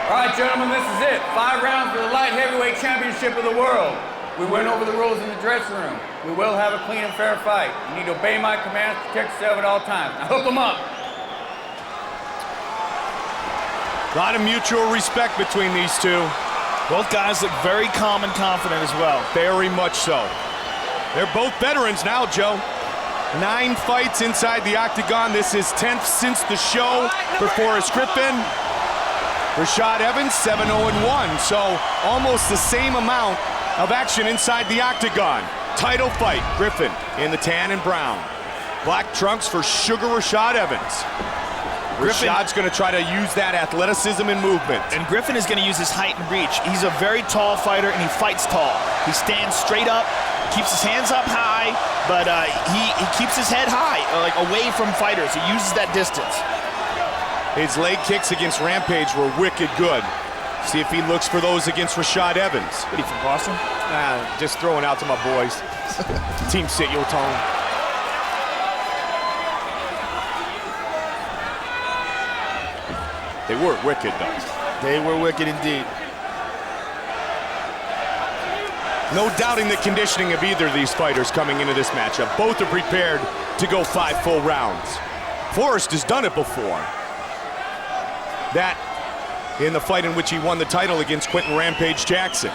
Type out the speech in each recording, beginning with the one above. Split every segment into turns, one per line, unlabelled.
All right, gentlemen, this is it. 5 rounds for the light heavyweight championship of the world. We went over the rules in the dressing room. We will have a clean and fair fight. You need to obey my commands, protect yourself at all times. Now hook them up.
A lot of mutual respect between these two.
Both guys look very calm and confident as well.
Very much so. They're both veterans now, Joe. 9 fights inside the octagon. This is 10th since the show for Forrest Griffin. Rashad Evans, 7-0-1, so almost the same amount of action inside the octagon. Title fight, Griffin in the tan and brown. Black trunks for Sugar Rashad Evans. Rashad's going to try to use that athleticism and movement.
And Griffin is going to use his height and reach. He's a very tall fighter, and he fights tall. He stands straight up, keeps his hands up high, but he keeps his head high, like away from fighters. He uses that distance.
His leg kicks against Rampage were wicked good. See if he looks for those against Rashad Evans.
What, he from Boston?
Just throwing out to my boys. Team Sit Your Tone. They were wicked, though.
They were wicked indeed.
No doubting the conditioning of either of these fighters coming into this matchup. Both are prepared to go 5 full rounds. Forrest has done it before. That in the fight in which he won the title against Quentin Rampage Jackson.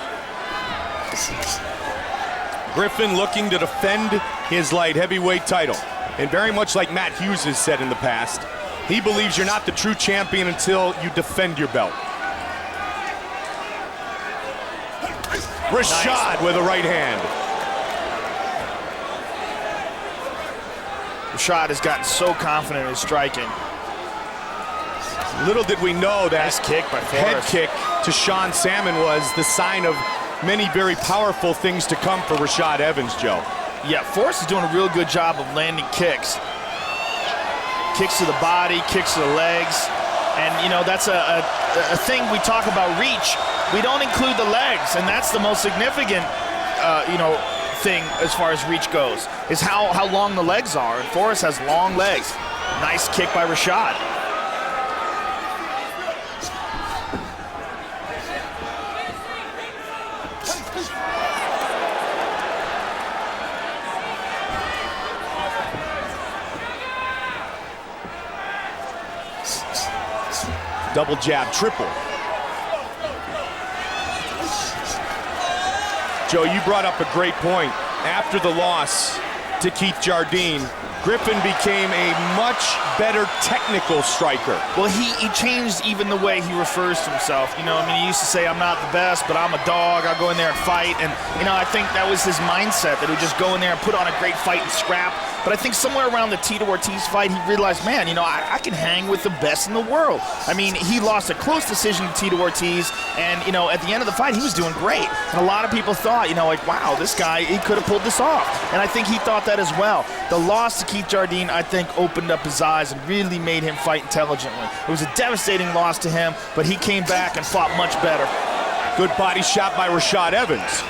Griffin looking to defend his light heavyweight title. And very much like Matt Hughes has said in the past, he believes you're not the true champion until you defend your belt. Rashad with a right hand.
Rashad has gotten so confident in his striking.
Little did we know that
nice kick by
head
Forrest.
kick to Sean Salmon was the sign of many very powerful things to come for Rashad Evans, Joe.
Yeah, Forrest is doing a real good job of landing kicks. Kicks to the body, kicks to the legs. And, you know, that's a thing we talk about reach. We don't include the legs, and that's the most significant, thing as far as reach goes, is how long the legs are. And Forrest has long legs. Nice kick by Rashad.
Double jab, triple. Joe, you brought up a great point. After the loss to Keith Jardine, Griffin became a much better technical striker.
Well, he changed even the way he refers to himself. You know, I mean, he used to say, I'm not the best, but I'm a dog. I'll go in there and fight. And, you know, I think that was his mindset, that he would just go in there and put on a great fight and scrap. But I think somewhere around the Tito Ortiz fight, he realized, man, you know, I can hang with the best in the world. I mean, he lost a close decision to Tito Ortiz, and, you know, at the end of the fight, he was doing great. And a lot of people thought, you know, like, wow, this guy, he could have pulled this off. And I think he thought that as well. The loss to Keith Jardine, I think, opened up his eyes and really made him fight intelligently. It was a devastating loss to him, but he came back and fought much better.
Good body shot by Rashad Evans.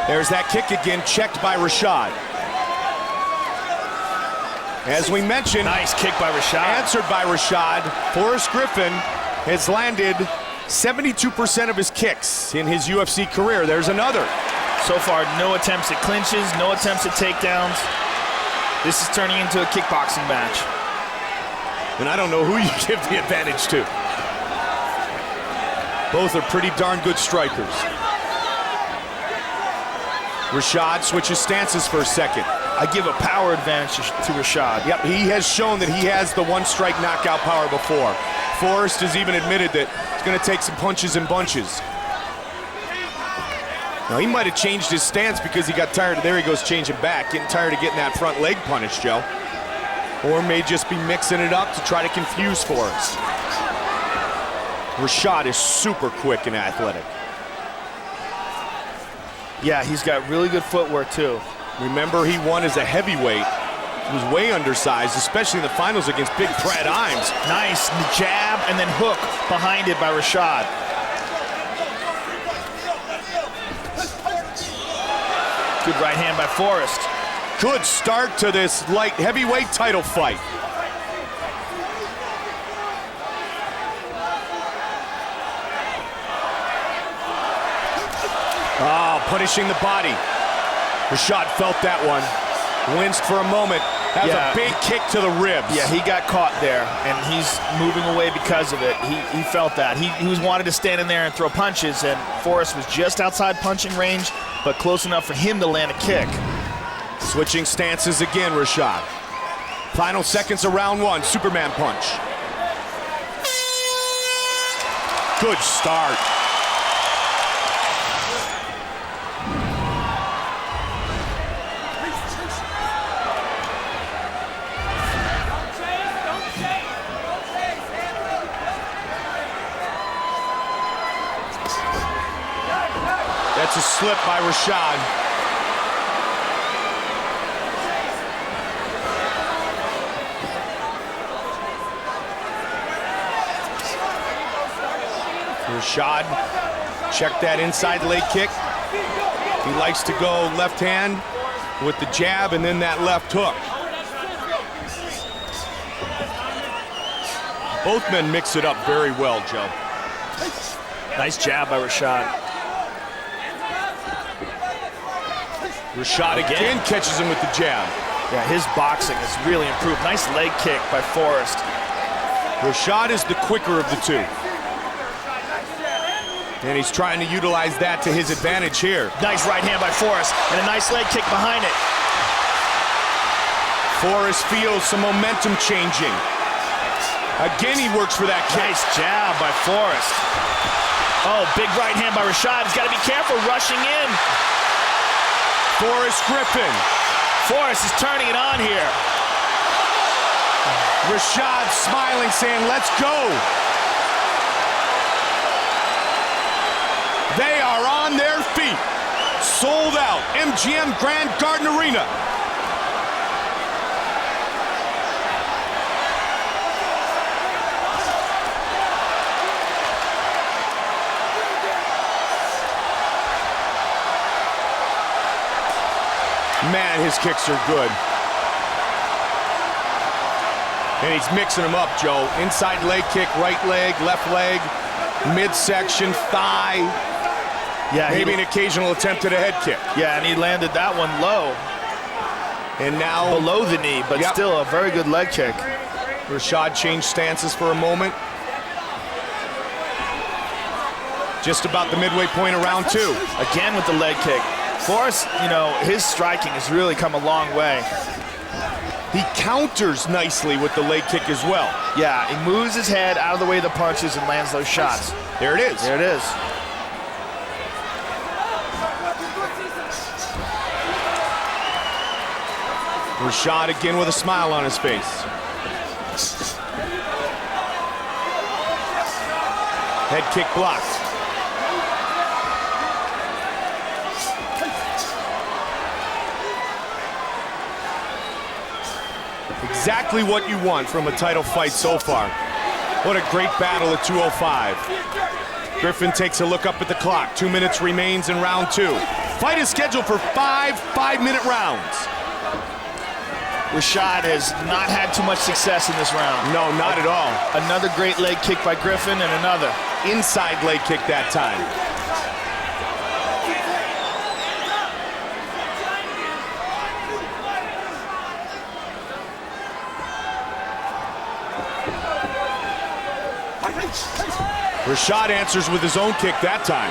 There's that kick again, checked by Rashad. As we mentioned,
nice kick by Rashad.
Answered by Rashad. Forrest Griffin has landed 72% of his kicks in his UFC career. There's another.
So far, no attempts at clinches, no attempts at takedowns. This is turning into a kickboxing match.
And I don't know who you give the advantage to. Both are pretty darn good strikers. Rashad switches stances for a second.
I give a power advantage to Rashad.
Yep, he has shown that he has the one-strike knockout power before. Forrest has even admitted that he's going to take some punches and bunches. Now, he might have changed his stance because he got tired. There he goes, changing back, getting tired of getting that front leg punished, Joe. Or may just be mixing it up to try to confuse Forrest. Rashad is super quick and athletic.
Yeah, he's got really good footwork, too.
Remember, he won as a heavyweight. He was way undersized, especially in the finals against Big Brad Imes.
Nice jab and then hook behind it by Rashad. Good right hand by Forrest.
Good start to this light heavyweight title fight. punishing the body. Rashad felt that one. Winced for a moment. That was a big kick to the ribs.
Yeah, he got caught there, and he's moving away because of it. He felt that. He was wanted to stand in there and throw punches, and Forrest was just outside punching range, but close enough for him to land a kick.
Switching stances again, Rashad. Final seconds of round one, Superman punch. Good start. That's a slip by Rashad. Rashad, check that inside leg kick. He likes to go left hand with the jab and then that left hook. Both men mix it up very well, Joe.
Nice jab by Rashad.
Rashad again catches him with the jab.
Yeah, his boxing has really improved. Nice leg kick by Forrest.
Rashad is the quicker of the two. And he's trying to utilize that to his advantage here.
Nice right hand by Forrest, and a nice leg kick behind it.
Forrest feels some momentum changing. Again, he works for that kick.
Nice jab by Forrest. Oh, big right hand by Rashad. He's got to be careful rushing in.
Forrest Griffin.
Forrest is turning it on here.
Rashad smiling, saying, let's go. They are on their feet. Sold out, MGM Grand Garden Arena. Man, his kicks are good. And he's mixing them up, Joe. Inside leg kick, right leg, left leg, midsection, thigh.
Yeah,
maybe an occasional attempt at a head kick.
Yeah, and he landed that one low.
And now
below the knee, but still a very good leg kick.
Rashad changed stances for a moment. Just about the midway point of round two.
Again with the leg kick. Forrest, you know, his striking has really come a long way.
He counters nicely with the leg kick as well.
Yeah, he moves his head out of the way of the punches and lands those shots.
There it is.
There it is.
Rashad again with a smile on his face. Head kick blocked. Exactly what you want from a title fight so far. What a great battle at 205. Griffin takes a look up at the clock. 2 minutes remains in round two. Fight is scheduled for 5 5-minute rounds.
Rashad has not had too much success in this round.
No, not at all.
Another great leg kick by Griffin and another.
Inside leg kick that time. Rashad answers with his own kick that time.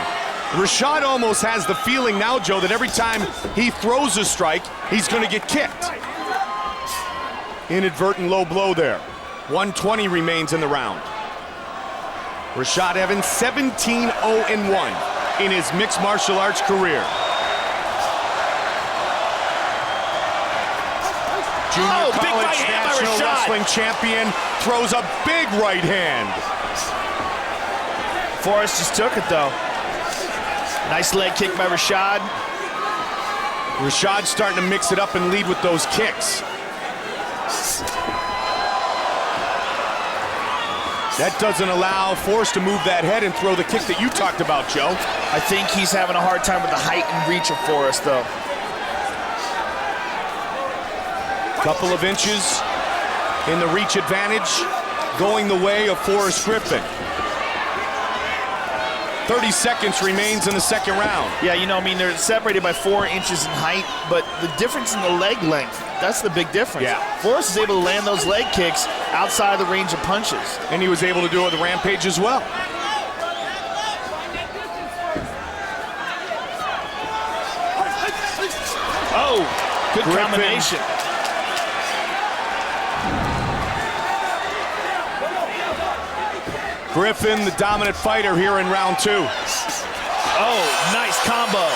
Rashad almost has the feeling now, Joe, that every time he throws a strike, he's going to get kicked. Inadvertent low blow there. 120 remains in the round. Rashad Evans 17-0-1 in his mixed martial arts career. Junior college national wrestling champion throws a big right hand.
Forrest just took it though. Nice leg kick by Rashad.
Rashad starting to mix it up and lead with those kicks. That doesn't allow Forrest to move that head and throw the kick that you talked about, Joe.
I think he's having a hard time with the height and reach of Forrest, though.
Couple of inches in the reach advantage, going the way of Forrest Griffin. 30 seconds remains in the second round.
Yeah, you know, I mean, they're separated by 4 inches in height, but the difference in the leg length, that's the big difference.
Yeah.
Forrest is able to land those leg kicks outside of the range of punches.
And he was able to do it with the Rampage as well.
Oh, good
Griffin.
combination.
Griffin, the dominant fighter here in round 2.
Oh, nice combo.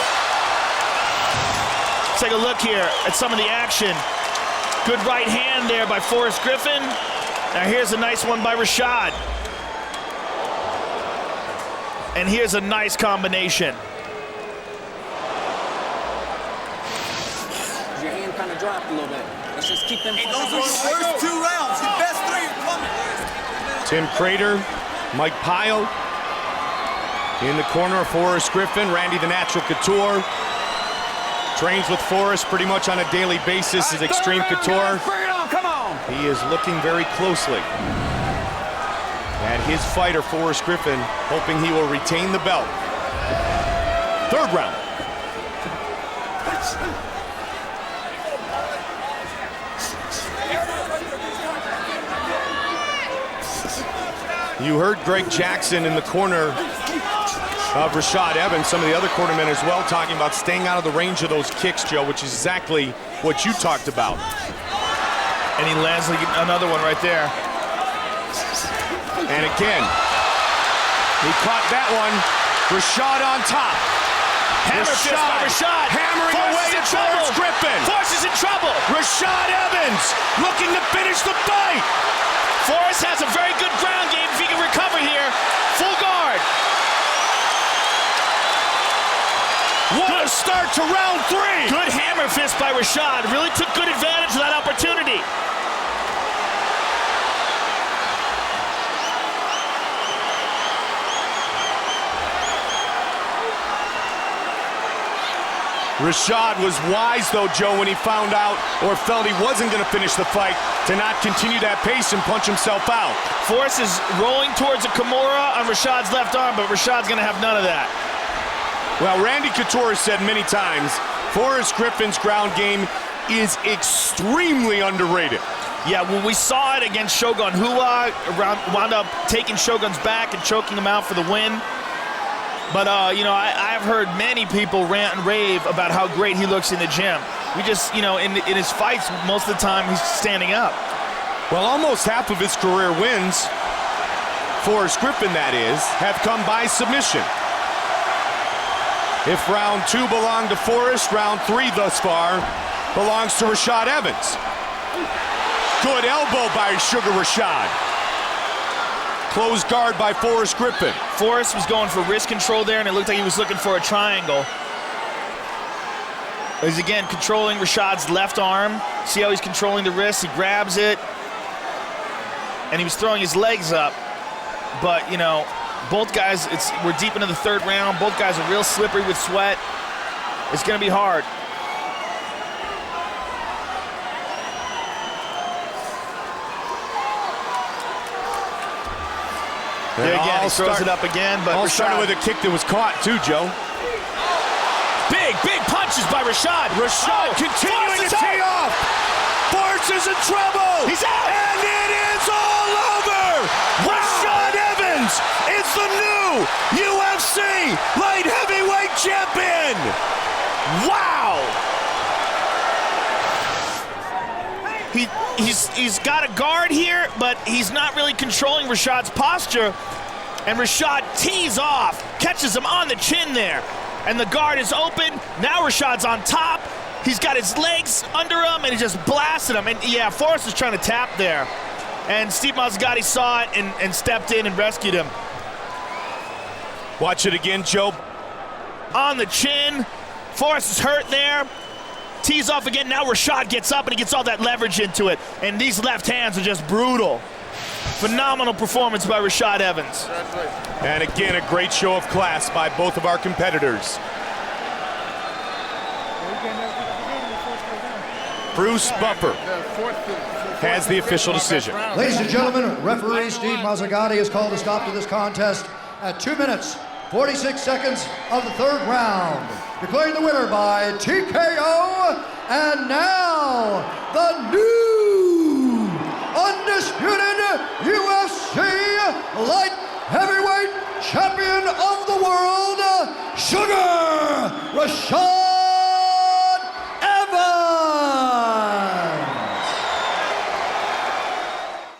Let's take a look here at some of the action. Good right hand there by Forrest Griffin. Now here's a nice one by Rashad. And here's a nice combination.
Your hand kind of dropped a little bit. Let's just keep them.
Hey, those are the first 2 rounds. The best 3 are coming.
Tim Crater, Mike Pyle. In the corner of Forrest Griffin, Randy the Natural Couture. Trains with Forrest pretty much on a daily basis as Extreme Couture.
Bring it on, come on.
He is looking very closely at his fighter, Forrest Griffin, hoping he will retain the belt. Third round. You heard Greg Jackson in the corner of Rashad Evans, some of the other cornermen as well, talking about staying out of the range of those kicks, Joe, which is exactly what you talked about.
And he lands another one right there.
And again, he caught that one. Rashad on top.
Hammer fist by Rashad.
Hammering away at Forrest Griffin.
Forrest is in trouble.
Rashad Evans looking to finish the fight.
Forrest has a very good ground game if he can recover here. Full guard.
What a start to round 3.
Good hammer fist by Rashad. Really took good advantage of that opportunity.
Rashad was wise, though, Joe, when he found out or felt he wasn't going to finish the fight, to not continue that pace and punch himself out.
Forrest is rolling towards a Kimura on Rashad's left arm, but Rashad's going to have none of that.
Well, Randy Couture has said many times, Forrest Griffin's ground game is extremely underrated.
Yeah, well, we saw it against Shogun Hua, wound up taking Shogun's back and choking him out for the win. But, you know, I've heard many people rant and rave about how great he looks in the gym. We just, you know, in his fights, most of the time, he's standing up.
Well, almost half of his career wins, Forrest Griffin that is, have come by submission. If round 2 belonged to Forrest, round 3 thus far belongs to Rashad Evans. Good elbow by Sugar Rashad. Closed guard by Forrest Griffin.
Forrest was going for wrist control there, and it looked like he was looking for a triangle. He's again controlling Rashad's left arm. See how he's controlling the wrist? He grabs it, and he was throwing his legs up. But, you know, both guys, we're deep into the 3rd round. Both guys are real slippery with sweat. It's going to be hard. There again, he throws it up again, but
all
Rashad,
started with a kick that was caught too, Joe.
big punches by Rashad.
Rashad continuing to tee off. Forrest is in trouble.
He's out.
And it is all over. Wow. Rashad Evans is the new UFC light heavyweight champion.
Wow. He's got a guard here, but he's not really controlling Rashad's posture. And Rashad tees off, catches him on the chin there. And the guard is open. Now Rashad's on top. He's got his legs under him, and he just blasted him. And yeah, Forrest is trying to tap there. And Steve Mazzagatti saw it and stepped in and rescued him.
Watch it again, Joe.
On the chin. Forrest is hurt there. Tees off again. Now Rashad gets up and he gets all that leverage into it. And these left hands are just brutal. Phenomenal performance by Rashad Evans.
And again, a great show of class by both of our competitors. Bruce Buffer has the official decision.
Ladies and gentlemen, referee Steve Mazzagatti has called a stop to this contest at 2 minutes, 46 seconds of the third round. Declaring the winner by TKO, and now the new undisputed UFC light heavyweight champion of the world, Sugar Rashad.